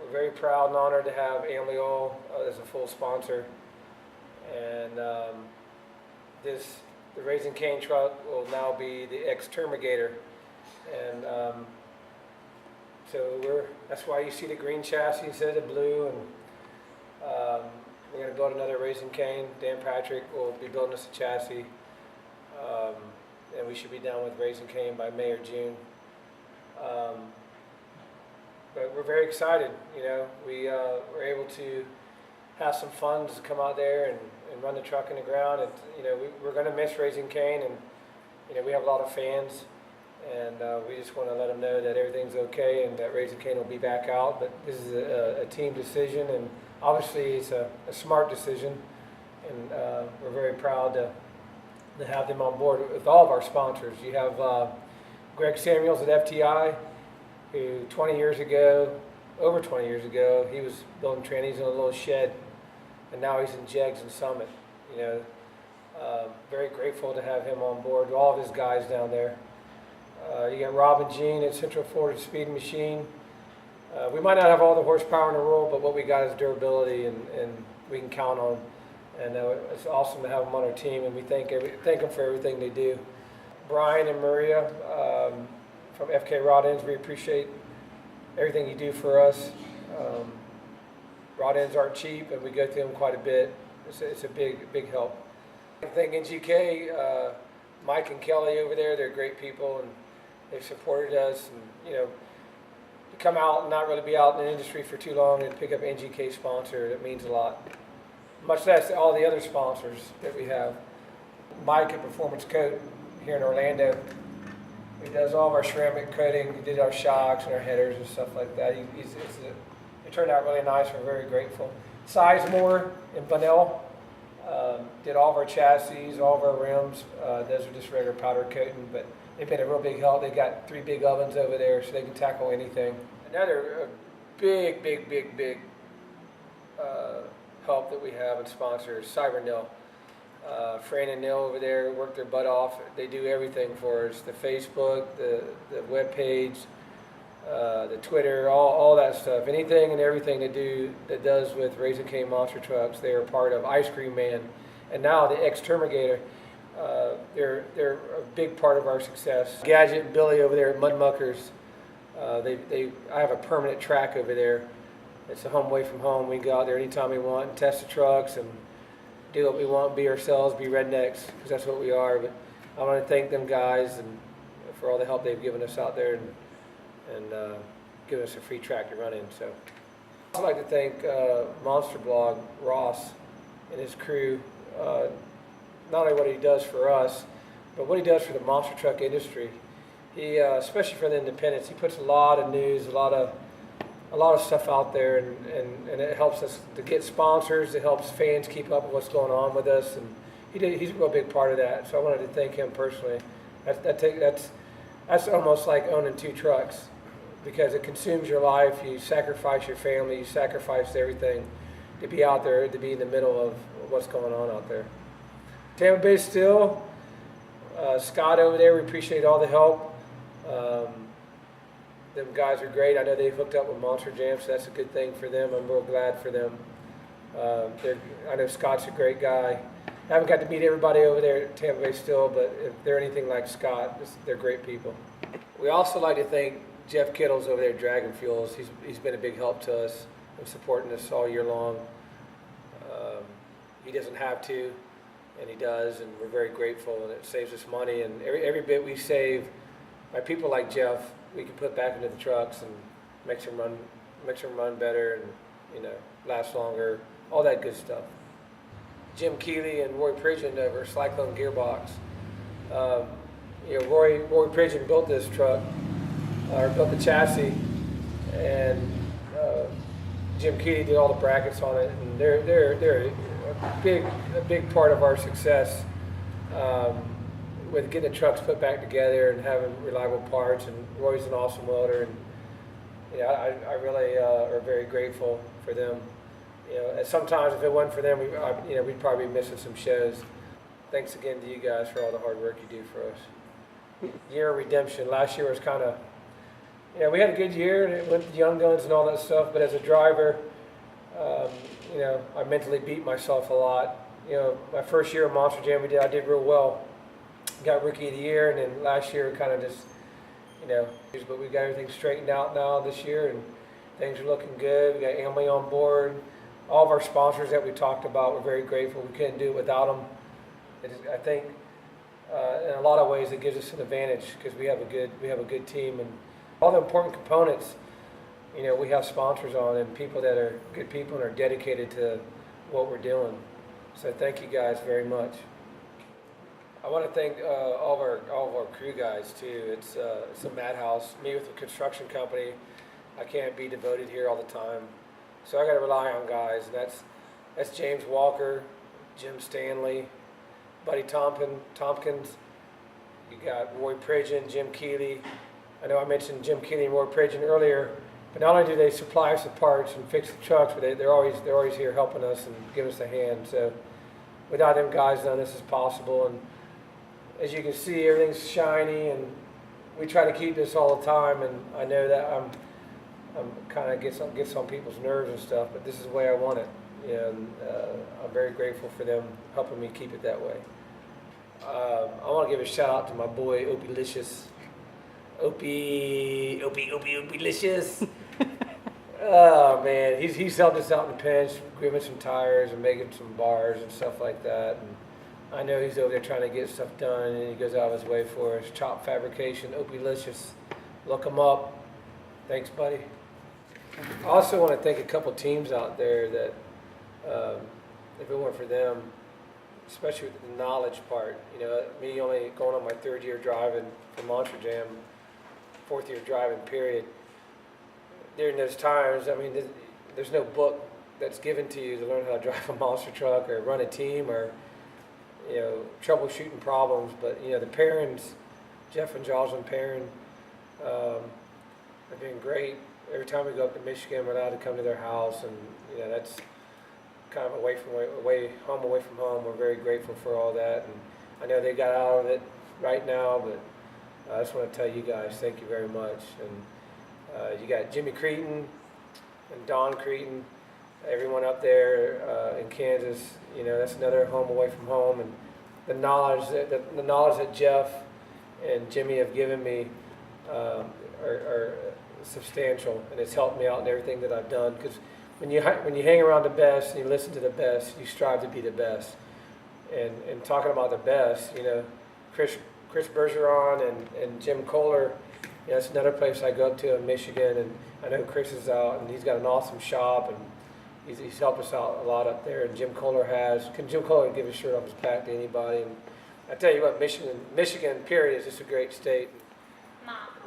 We're very proud and honored to have Amley Oil as a full sponsor. And the Raising Cane truck will now be the Exterminator. And that's why you see the green chassis instead of the blue. And we're going to build another Raising Cane. Dan Patrick will be building us a chassis. And we should be done with Raising Cane by May or June. But we're very excited. We were able to have some funds to come out there and run the truck in the ground. We're going to miss Raising Cane, and we have a lot of fans, and we just want to let them know that everything's okay and that Raising Cane will be back out. But this is a team decision, and obviously it's a smart decision, and we're very proud to have them on board with all of our sponsors. You have Greg Samuels at FTI, who over 20 years ago, he was building trannies in a little shed, and now he's in Jegs and Summit. Very grateful to have him on board, all of his guys down there. You got Rob and Gene at Central Florida Speed Machine. We might not have all the horsepower in the world, but what we got is durability, and we can count on. And it's awesome to have them on our team, and we thank them for everything they do. Brian and Maria from FK Rod Ends, we appreciate everything you do for us. Rod ends aren't cheap, and we go through them quite a bit. It's a big help. I think NGK, Mike and Kelly over there, they're great people, and they've supported us. And to come out and not really be out in the industry for too long and pick up an NGK sponsor, that means a lot. Much less all the other sponsors that we have. Mike at Performance Coat here in Orlando. He does all of our ceramic coating. He did our shocks and our headers and stuff like that. It turned out really nice. We're very grateful. Sizemore in Bunnell did all of our chassis, all of our rims. Those are just regular powder coating, but they've been a real big help. They've got 3 big ovens over there, so they can tackle anything. Another big help that we have and sponsors, Cybernil. Fran and Neil over there work their butt off. They do everything for us. The Facebook, the web page, the Twitter, all that stuff. Anything and everything they do that does with Raising Cane monster trucks, they are part of Ice Cream Man. And now the Exterminator, they're a big part of our success. Gadget and Billy over there at Mud Muckers, I have a permanent track over there. It's a home away from home. We can go out there anytime we want and test the trucks and do what we want, be ourselves, be rednecks, because that's what we are. But I want to thank them guys and for all the help they've given us out there and giving us a free track to run in. So I'd like to thank Monster Blog, Ross, and his crew, not only what he does for us, but what he does for the monster truck industry. He, especially for the independents, he puts a lot of news, a lot of stuff out there, and it helps us to get sponsors. It helps fans keep up with what's going on with us, and he's a real big part of that. So I wanted to thank him personally. That's almost like owning 2 trucks, because it consumes your life. You sacrifice your family. You sacrifice everything to be out there, to be in the middle of what's going on out there. Tampa Bay Steel, Scott over there, we appreciate all the help. Them guys are great. I know they've hooked up with Monster Jam, so that's a good thing for them. I'm real glad for them. I know Scott's a great guy. I haven't got to meet everybody over there at Tampa Bay Steel, but if they're anything like Scott, they're great people. We also like to thank Jeff Kittles over there at Dragon Fuels. He's been a big help to us and supporting us all year long. He doesn't have to, and he does, and we're very grateful, and it saves us money. And every bit we save by people like Jeff, we can put back into the trucks and makes them run better and last longer, all that good stuff. Jim Keeley and Roy Pridgeon over Cyclone Gearbox. Roy Pridgeon built this truck, or built the chassis, and Jim Keeley did all the brackets on it, and they're a big part of our success. With getting the trucks put back together and having reliable parts, and Roy's an awesome welder, and I really are very grateful for them. And sometimes if it wasn't for them, we'd probably be missing some shows. Thanks again to you guys for all the hard work you do for us. Year of redemption. Last year was kind of Yeah, we had a good year and it went with Young Guns and all that stuff. But as a driver, um, I mentally beat myself a lot. My first year of Monster Jam, I did real well. Got Rookie of the Year, and then last year kind of just, but we got everything straightened out now this year, and things are looking good. We got Amway on board. All of our sponsors that we talked about, we're very grateful. We couldn't do it without them. I think in a lot of ways it gives us an advantage because we have a good team, and all the important components. We have sponsors on and people that are good people and are dedicated to what we're doing. So thank you guys very much. I want to thank all of our crew guys too. It's a madhouse. Me with a construction company, I can't be devoted here all the time, so I got to rely on guys. And that's James Walker, Jim Stanley, Buddy Tompkins. You got Roy Pridgeon, Jim Keeley. I know I mentioned Jim Keeley and Roy Pridgeon earlier, but not only do they supply us with parts and fix the trucks, but they're always here helping us and giving us a hand. So without them guys, none of this is possible. And as you can see, everything's shiny, and we try to keep this all the time. And I know that I'm kind of gets on people's nerves and stuff, but this is the way I want it, and I'm very grateful for them helping me keep it that way. I want to give a shout out to my boy Opie-licious. Opie-licious. Oh man, he's helped us out in the pinch, giving some tires and making some bars and stuff like that. And I know he's over there trying to get stuff done, and he goes out of his way for us. Chop Fabrication, Opie-licious. Look him up. Thanks, buddy. I also want to thank a couple teams out there that, if it weren't for them, especially with the knowledge part, me only going on my third year driving for Monster Jam, fourth year driving period. During those times, there's no book that's given to you to learn how to drive a monster truck or run a team or, troubleshooting problems. But, the Perrins, Jeff and Jocelyn Perrin, have been great. Every time we go up to Michigan, we're allowed to come to their house, and, that's kind of away from home. We're very grateful for all that. And I know they got out of it right now, but I just want to tell you guys, thank you very much. And you got Jimmy Cretin and Don Cretin, everyone up there in Kansas. That's another home away from home. And the knowledge that Jeff and Jimmy have given me are substantial, and it's helped me out in everything that I've done. Because when you hang around the best and you listen to the best, you strive to be the best. And talking about the best, Chris Bergeron and Jim Kohler, it's another place I go up to in Michigan, and I know Chris is out, and he's got an awesome shop, and he's helped us out a lot up there. And Jim Kohler Jim Kohler give his shirt off his back to anybody. And I tell you what, Michigan period is just a great state.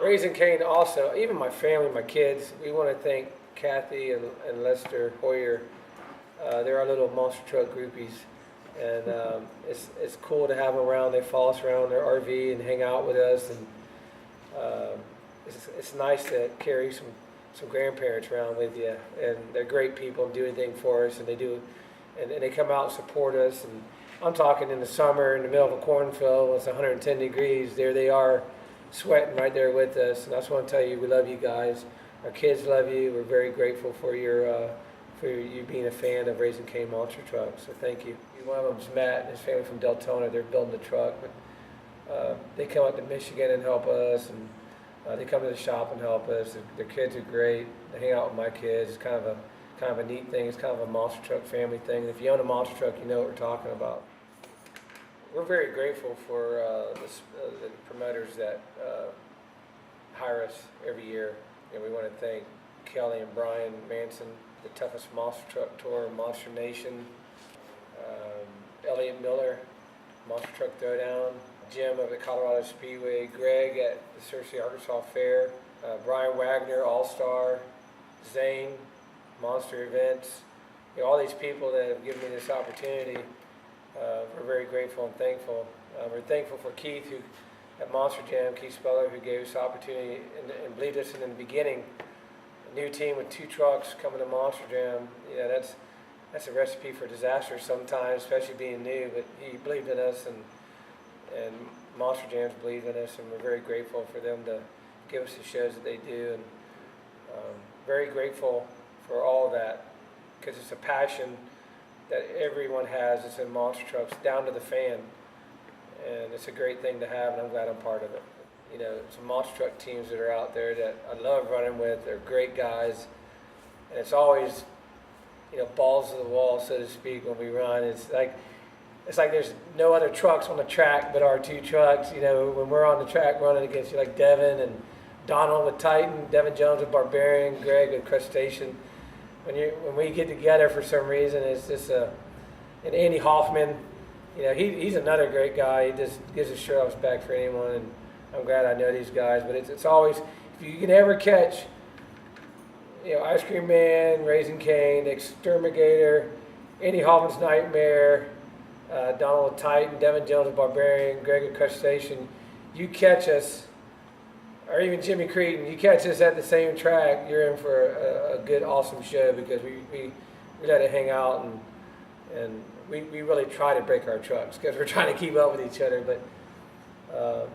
Raising Cane also, even my family, my kids, we want to thank Kathy and Lester Hoyer. They're our little monster truck groupies, and it's cool to have them around. They follow us around their RV and hang out with us, and it's nice to carry some grandparents around with you, and they're great people and do anything for us, and they come out and support us. And I'm talking in the summer in the middle of a cornfield when it's 110 degrees, there they are sweating right there with us. And I just want to tell you, we love you guys. Our kids love you. We're very grateful for you being a fan of Raising Cane Monster Trucks. So thank you. One of them is Matt and his family from Deltona. They're building the truck, but they come up to Michigan and help us, and they come to the shop and help us. Their kids are great. They hang out with my kids. It's kind of a neat thing. It's kind of a monster truck family thing. If you own a monster truck, you know what we're talking about. We're very grateful for the promoters that hire us every year. And we want to thank Kelly and Brian Manson, the toughest monster truck tour, Monster Nation, Elliot Miller, Monster Truck Throwdown, Jim of the Colorado Speedway, Greg at the Searcy Arkansas Fair, Brian Wagner, All-Star, Zane, Monster Events. All these people that have given me this opportunity, we're very grateful and thankful. We're thankful for Keith, who at Monster Jam, Keith Speller, who gave us the opportunity and believed us in the beginning. A new team with 2 trucks coming to Monster Jam, that's a recipe for disaster sometimes, especially being new. But he believed in us, and Monster Jam's believed in us, and we're very grateful for them to give us the shows that they do, and very grateful for all of that, because it's a passion that everyone has. It's in monster trucks, down to the fan, and it's a great thing to have, and I'm glad I'm part of it. You know, some monster truck teams that are out there that I love running with. They're great guys, and it's always, you know, balls to the wall, so to speak, when we run. It's like there's no other trucks on the track but our two trucks. You know, when we're on the track running against you, like Devin and Donald with Titan, Devin Jones with Barbarian, Greg with Crustacean. When we get together for some reason, it's just and Andy Hoffman, you know, he's another great guy. He just gives a shirt off his back for anyone, and I'm glad I know these guys. But it's always, if you can ever catch, you know, Ice Cream Man, Raising Cane, the Exterminator, Andy Hoffman's Nightmare, Donald Titan, Devin Jones with Barbarian, Greg with Crustacean, you catch us, or even Jimmy Creedon, you catch us at the same track, you're in for a good, awesome show, because we let it hang out, and we really try to break our trucks because we're trying to keep up with each other. But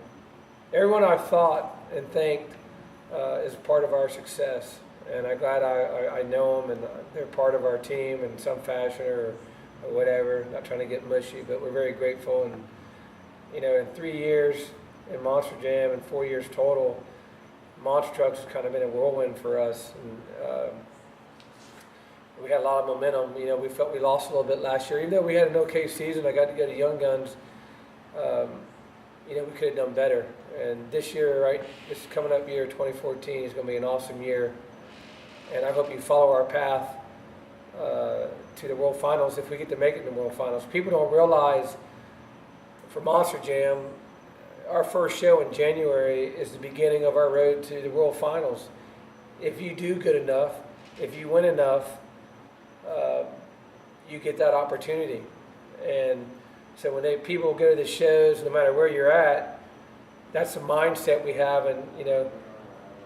everyone I've thought and thanked is part of our success, and I'm glad I know them, and they're part of our team in some fashion or whatever. Not trying to get mushy, but we're very grateful. And you know, in 3 years in Monster Jam and 4 years total, monster trucks has kind of been a whirlwind for us, and we had a lot of momentum. You know, we felt we lost a little bit last year, even though we had an okay season. I got to go to Young Guns. You know, we could have done better. And this year, right, this coming up year, 2014, is going to be an awesome year. And I hope you follow our path to the World Finals if we get to make it in the World Finals. People don't realize, for Monster Jam, our first show in January is the beginning of our road to the World Finals. If you do good enough, if you win enough, you get that opportunity. And so when people go to the shows, no matter where you're at, that's the mindset we have. And you know,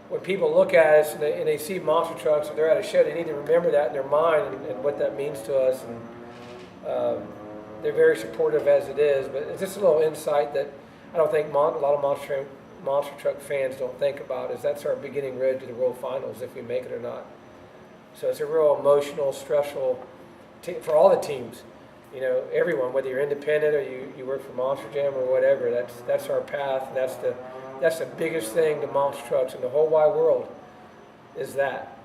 when people look at us and they see monster trucks, or they're at a show, they need to remember that in their mind and what that means to us. And they're very supportive as it is. But it's just a little insight that I don't think a lot of monster truck fans don't think about, is that's our beginning road to the World Finals, if we make it or not. So it's a real emotional, stressful for all the teams. You know, everyone, whether you're independent or you work for Monster Jam or whatever, that's our path. And that's the biggest thing to monster trucks in the whole wide world, is that.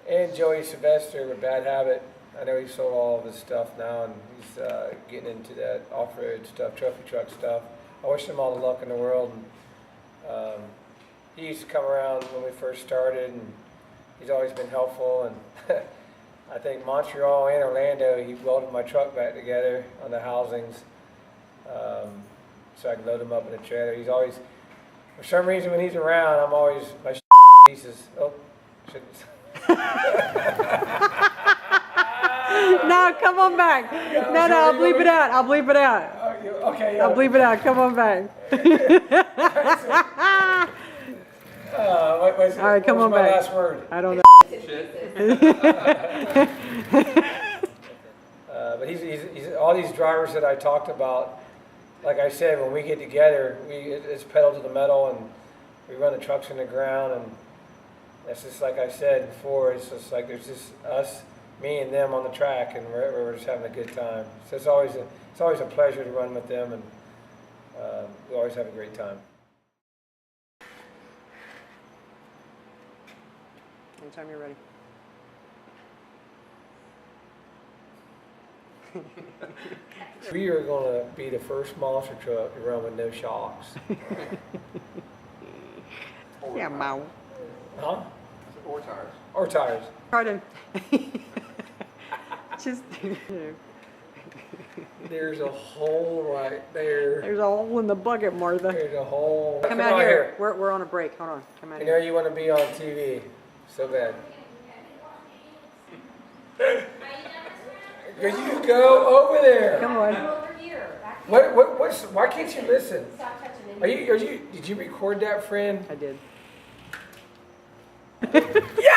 And Joey Sylvester with Bad Habit, I know he sold all of his stuff now, and he's getting into that off-road stuff, trophy truck stuff. I wish him all the luck in the world. And, he used to come around when we first started, and he's always been helpful. And I think Montreal and Orlando, he welded my truck back together on the housings, so I can load him up in a trailer. He's always, for some reason, when he's around, I'm always, my pieces. Oh, shouldn't. No, come on back. No, I'll bleep it out. I'll bleep it out. Okay. I'll bleep it out. Come on back. All right, come on my back. Last word? I don't know. But he's all these drivers that I talked about. Like I said, when we get together, it's pedal to the metal, and we run the trucks in the ground, and that's just like I said before. It's just like there's just us, me, and them on the track, and we're just having a good time. So it's always a pleasure to run with them, and we always have a great time. Anytime you're ready. We are going to be the first monster truck to run with no shocks. Yeah, Mo. Huh? Or tires. Or tires. Pardon. Just. There's a hole right there. There's a hole in the bucket, Martha. There's a hole. Come out here. We're on a break. Hold on. Come out You here. know you want to be on TV so bad. Could you go over there? Come on. Over here. Why can't you listen? Stop touching it. Did you record that, friend? I did. Yeah!